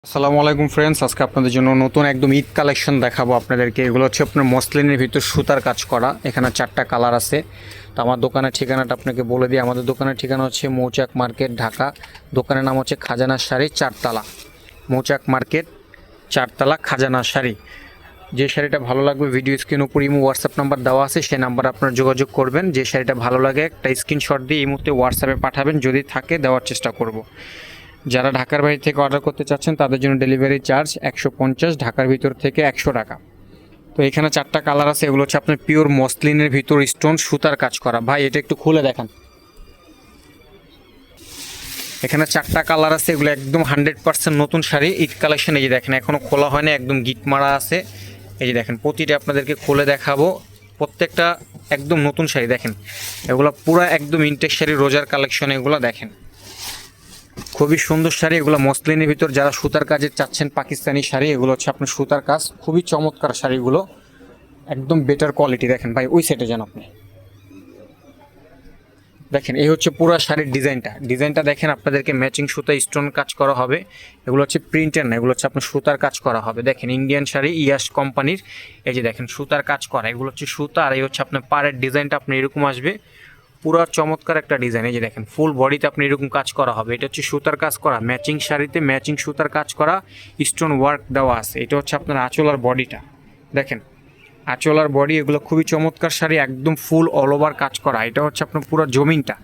আসসালামু আলাইকুম ফ্রেন্ডস, আজকে আপনাদের জন্য নতুন একদম ঈদ কালেকশন দেখাবো আপনাদেরকে। এগুলো হচ্ছে আপনার মসলিনের ভিতর সুতার কাজ করা। এখানে 4টা কালার আছে। তো আমার দোকানের ঠিকানাটা আপনাকে বলে দিই। আমাদের দোকানের ঠিকানা হচ্ছে মৌচাক মার্কেট, ঢাকা। দোকানের নাম হচ্ছে খাজানা শাড়ি, 4তলা। মৌচাক মার্কেট, 4তলা, খাজানা শাড়ি। যে শাড়িটা ভালো লাগবে ভিডিও স্ক্রিন উপর ইমো হোয়াটসঅ্যাপ নাম্বার দেওয়া আছে, সেই নাম্বারে আপনারা যোগাযোগ করবেন। যে শাড়িটা ভালো লাগে একটা স্ক্রিনশট দিয়ে এই মুহূর্তে হোয়াটসঅ্যাপে পাঠাবেন, যদি থাকে দেওয়ার চেষ্টা করব। যারা ঢাকার বাইরে থেকে অর্ডার করতে চাচ্ছেন তাদের জন্য ডেলিভারি চার্জ 150, ঢাকার ভিতর থেকে 100 টাকা। তো এখানে 4টা কালার আছে। এগুলো হচ্ছে আপনার পিওর মসলিনের ভিতর স্টোন সুতার কাজ করা। ভাই এটা একটু খুলে দেখান। এখানে 4টা কালার আছে। এগুলো একদম 100% নতুন শাড়ি, ঈদ কালেকশন। এই যে দেখেন এখনও খোলা হয় না, একদম গিট মারা আছে। এই যে দেখেন প্রতিটা আপনাদেরকে খুলে দেখাবো। প্রত্যেকটা একদম নতুন শাড়ি। দেখেন এগুলো পুরো একদম ইনটেক শাড়ি, রোজার কালেকশন। এগুলো দেখেন খুবই সুন্দর শাড়ি। এগুলো মসলিনের ভিতর যারা সুতার কাজে চাচ্ছেন, পাকিস্তানি শাড়ি। এগুলো হচ্ছে আপনার সুতার কাজ, খুবই চমৎকার শাড়িগুলো, একদম বেটার কোয়ালিটি। দেখেন ভাই ওই সেটে যান আপনি। দেখেন এই হচ্ছে পুরো শাড়ির ডিজাইনটা দেখেন। আপনাদেরকে ম্যাচিং সুতা স্টোন কাজ করা হবে। এগুলো হচ্ছে প্রিন্টের না, এগুলো হচ্ছে আপনার সুতার কাজ করা হবে। দেখেন ইন্ডিয়ান শাড়ি, ইয়াস কোম্পানির। এই যে দেখেন সুতার কাজ করা, এগুলো হচ্ছে সুতা। আর এই হচ্ছে আপনার পাড়ের ডিজাইনটা আপনার এরকম আসবে, পুরো চমৎকার একটা ডিজাইন। এই যে দেখেন ফুল বডিতে আপনি এরকম কাজ করা হবে। এটা হচ্ছে সুতার কাজ করা, ম্যাচিং শাড়িতে ম্যাচিং সুতার কাজ করা, স্টোন ওয়ার্ক দেওয়া আছে। এটা হচ্ছে আপনার আঁচলার বডিটা। দেখেন আঁচলার বডি, এগুলো খুবই চমৎকার শাড়ি, একদম ফুল অল ওভার কাজ করা। এটা হচ্ছে আপনার পুরো জমিনটা।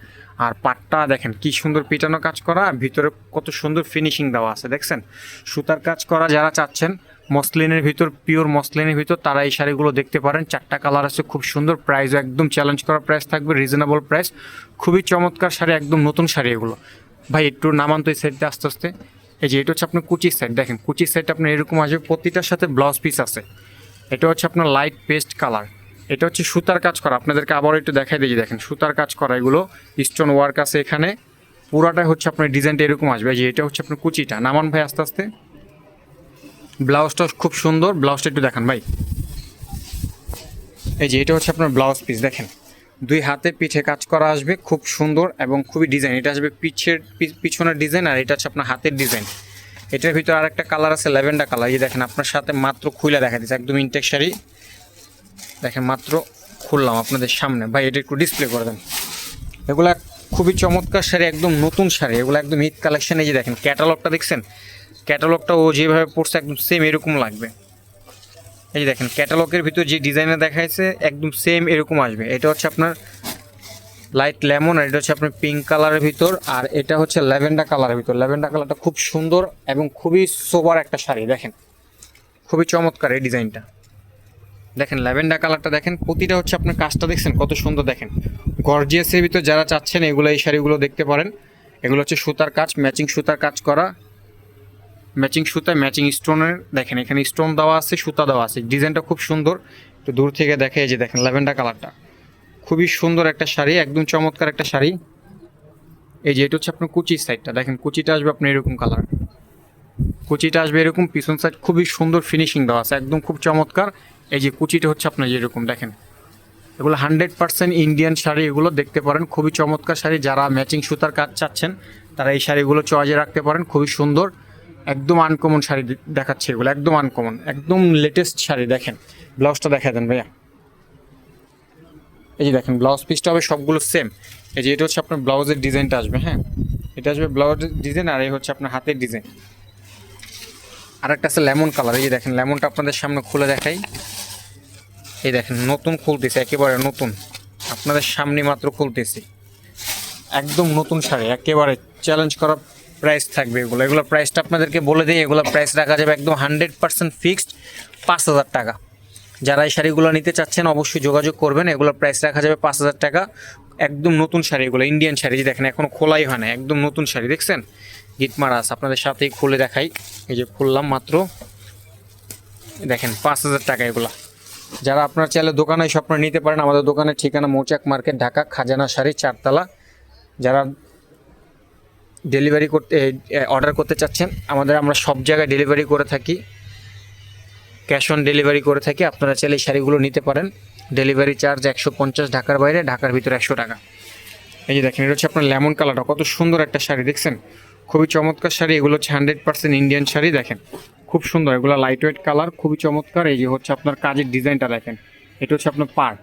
আর পাটটা দেখেন কি সুন্দর পিটানো কাজ করা, ভিতরে কত সুন্দর ফিনিশিং দেওয়া আছে। দেখছেন সুতার কাজ করা যারা চাচ্ছেন মসলিনের ভিতর, পিওর মসলিনের ভিতর, তারা এই শাড়িগুলো দেখতে পারেন। 4টা কালার আছে, খুব সুন্দর। প্রাইসও একদম চ্যালেঞ্জ করা প্রাইস থাকবে, রিজনেবল প্রাইস। খুবই চমৎকার শাড়ি, একদম নতুন শাড়ি এগুলো। ভাই একটু নামান তো এই সাইডটা আস্তে আস্তে। এই যে এটা হচ্ছে আপনার কুচির সাইড। দেখেন কুচির সাইড আপনার এরকম আসবে, প্রতিটার সাথে ব্লাউজ পিস আছে। এটা হচ্ছে আপনার লাইট পেস্ট কালার। এটা হচ্ছে সুতার কাজ করা। আপনাদেরকে আবার একটু দেখাই দিই। দেখেন সুতার কাজ করা, এগুলো স্টোন ওয়ার্ক আছে এখানে। পুরাটাই হচ্ছে আপনার ডিজাইনটা এরকম আসবে। যে এটা হচ্ছে আপনার কুচিটা। নামান ভাই আস্তে আস্তে। ব্লাউজটা খুব সুন্দর, ব্লাউজটা একটু দেখান ভাই। এই যে এটা হচ্ছে আপনার ব্লাউজ পিস। দেখেন 2 হাতে পিঠে কাজ করা আসবে, খুব সুন্দর এবং খুবই ডিজাইন। এটা আসবে পিছনের ডিজাইন, আর এটা হচ্ছে আপনার হাতের ডিজাইন। এটার ভিতরে আরেকটা কালার আছে, ল্যাভেন্ডার কালার। এই দেখেন আপনার সাথে মাত্র খুলে দেখা দিচ্ছে, একদম ইনটেক শাড়ি। দেখেন মাত্র খুললাম আপনাদের সামনে। ভাই এটা একটু ডিসপ্লে করে দেন। এগুলা খুবই চমৎকার শাড়ি, একদম নতুন শাড়ি। এগুলো একদম ঈদ কালেকশন। এই যে দেখেন ক্যাটালগটা দেখছেন, ক্যাটালগটা ও যেভাবে পড়ছে একদম সেম এরকম লাগবে। এই যে দেখেন ক্যাটালগের ভিতর যে ডিজাইনে দেখাইছে একদম সেম এরকম আসবে। এটা হচ্ছে আপনার লাইট লেমন, আর এটা হচ্ছে আপনার পিঙ্ক কালারের ভিতর, আর এটা হচ্ছে ল্যাভেন্ডার কালারের ভিতর। ল্যাভেন্ডার কালারটা খুব সুন্দর এবং খুবই সোবার একটা শাড়ি। দেখেন খুবই চমৎকার এই ডিজাইনটা। দেখেন ল্যাভেন্ডার কালারটা দেখেন, প্রতিটা হচ্ছে আপনার কাজটা দেখছেন কত সুন্দর। দেখেন গর্জিয়াসের ভিতর যারা চাচ্ছেন এগুলো, এই শাড়িগুলো দেখতে পারেন। এগুলো হচ্ছে সুতার কাজ, ম্যাচিং সুতার কাজ করা, ম্যাচিং সুতা, ম্যাচিং স্টোনের। দেখেন এখানে স্টোন দেওয়া আছে, সুতা দেওয়া আছে। ডিজাইনটা খুব সুন্দর। একটু দূর থেকে দেখে, এই যে দেখেন ল্যাভেন্ডার কালারটা খুবই সুন্দর একটা শাড়ি, একদম চমৎকার একটা শাড়ি। এই যে এটা হচ্ছে আপনার কুচির সাইডটা। দেখেন কুচিটা আসবে আপনার এরকম কালার, কুচিটা আসবে এরকম। পিছন সাইড খুবই সুন্দর ফিনিশিং দেওয়া আছে, একদম খুব চমৎকার। এই যে কুচিটা হচ্ছে আপনার যেরকম দেখেন, এগুলো 100% ইন্ডিয়ান শাড়ি। এগুলো দেখতে পারেন, খুবই চমৎকার শাড়ি। যারা ম্যাচিং সুতার কাজ চাচ্ছেন তারা এই শাড়িগুলো চয়েজে রাখতে পারেন, খুবই সুন্দর। একদম আনকমন শাড়ি দেখাচ্ছে এগুলো, একদম আনকমন, একদম লেটেস্ট শাড়ি। দেখেন ব্লাউজটা দেখা দেন ভাইয়া। এই যে দেখেন ব্লাউজ পিসটা হবে সবগুলো সেম। এই যে এটা হচ্ছে আপনার ব্লাউজের ডিজাইনটা আসবে। হ্যাঁ এটা আসবে ব্লাউজের ডিজাইন, আর এই হচ্ছে আপনার হাতের ডিজাইন। আর একটা আছে লেমন কালার। এই যে দেখেন লেমনটা আপনাদের সামনে খুলে দেখাই। এই দেখেন নতুন খুলতেছে, একেবারে নতুন, আপনাদের সামনে মাত্র খুলতেছি। একদম নতুন শাড়ি, একেবারে চ্যালেঞ্জ করা প্রাইস থাকবে এগুলো। এগুলোর প্রাইসটা আপনাদেরকে বলে দিই। এগুলো প্রাইস রাখা যাবে একদম 100% ফিক্সড, 5,000 টাকা। যারা এই শাড়িগুলো নিতে চাচ্ছেন অবশ্যই যোগাযোগ করবেন। এগুলোর প্রাইস রাখা যাবে 5,000 টাকা। একদম নতুন শাড়ি এগুলো, ইন্ডিয়ান শাড়ি। যে দেখেন এখনও খোলাই হয় না, একদম নতুন শাড়ি। দেখছেন গিটমারা আছে, আপনাদের সাথেই খুলে দেখাই। এই যে খুললাম মাত্র। দেখেন 5,000 টাকা এগুলো। যারা আপনার চাইলে দোকানে এসে আপনারা নিতে পারেন। আমাদের দোকানের ঠিকানা মৌচাক মার্কেট, ঢাকা, খাজানা শাড়ি, 4তলা। যারা ডেলিভারি করতে অর্ডার করতে চাচ্ছেন, আমরা সব জায়গায় ডেলিভারি করে থাকি, ক্যাশ অন ডেলিভারি করে থাকি। আপনারা চাইলে এই শাড়িগুলো নিতে পারেন। ডেলিভারি চার্জ 150, ঢাকার বাইরে, ঢাকার ভিতরে 100 টাকা। এই যে দেখেন এটা হচ্ছে আপনার লেমন কালারটা, কত সুন্দর একটা শাড়ি। দেখছেন খুবই চমৎকার শাড়ি, এগুলো হচ্ছে 100% ইন্ডিয়ান শাড়ি। দেখেন খুব সুন্দর, এগুলো লাইট ওয়েট কালার, খুবই চমৎকার। এই যে হচ্ছে আপনার কাজের ডিজাইনটা দেখেন, এটা হচ্ছে আপনার পাড়,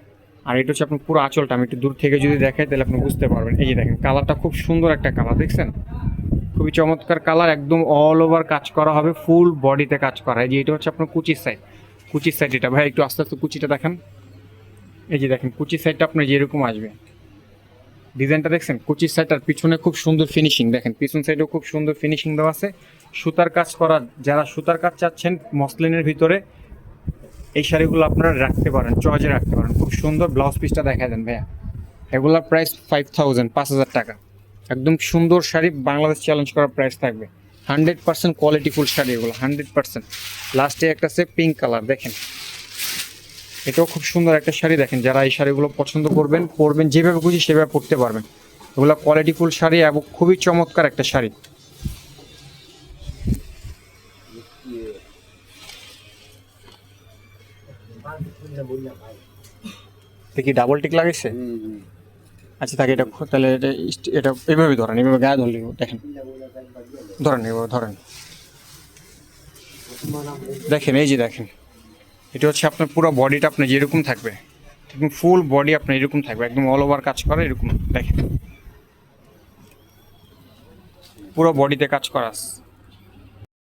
আর এটা হচ্ছে আপনার পুরো আঁচলটা। আমি একটু দূর থেকে যদি দেখাই তাহলে আপনি বুঝতে পারবেন। এই যে দেখেন কালারটা খুব সুন্দর একটা কালার, দেখছেন খুবই চমৎকার কালার, একদম অল ওভার কাজ করা হবে, ফুল বডিতে কাজ করা। এই যে এটা হচ্ছে আপনার কুচির সাইড, কুচির সাইড এটা ভাই একটু আস্তে আস্তে কুচিটা দেখেন। এই যে দেখেন কুচির সাইডটা আপনার যেরকম আসবে, ডিজাইনটা দেখছেন কুচির সাইড, আর পিছনে খুব সুন্দর ফিনিশিং দেখেন, পিছন সাইডেও খুব সুন্দর ফিনিশিং দেওয়া আছে, সুতার কাজ করা। যারা সুতার কাজ চাচ্ছেন মসলিনের ভিতরে, এই শাড়িগুলো আপনারা রাখতে পারেন, চয়েজে রাখতে পারেন, খুব সুন্দর। ব্লাউজ পিসটা দেখা দেন ভাইয়া, এগুলোর প্রাইস 5000, 5000 টাকা। একদম সুন্দর শাড়ি, বাংলাদেশ চ্যালেঞ্জ করার প্রাইস থাকবে। 100% কোয়ালিটিফুল শাড়ি এগুলো, 100%। লাস্টে একটা আছে পিঙ্ক কালার, দেখেন এটাও খুব সুন্দর একটা শাড়ি। দেখেন যারা এই শাড়িগুলো পছন্দ করবেন, পরবেন যেভাবে খুশি সেভাবে পরতে পারবেন। এগুলো কোয়ালিটিফুল শাড়ি এবং খুবই চমৎকার একটা শাড়ি। দেখি ডাবল টিক লাগাইছে। আচ্ছা তাকে এটা তাহলে এটা এভাবে ধরেন, এভাবে গায়ে ধরলে দেখেন, ধরেন এভাবে ধরেন, দেখেন এই যে দেখেন, এটা হচ্ছে আপনার পুরো বডিটা আপনার যেরকম থাকবে, একদম ফুল বডি আপনার এরকম থাকবে, একদম অল ওভার কাজ করা এরকম। দেখেন পুরো বডিতে কাজ করা আছে।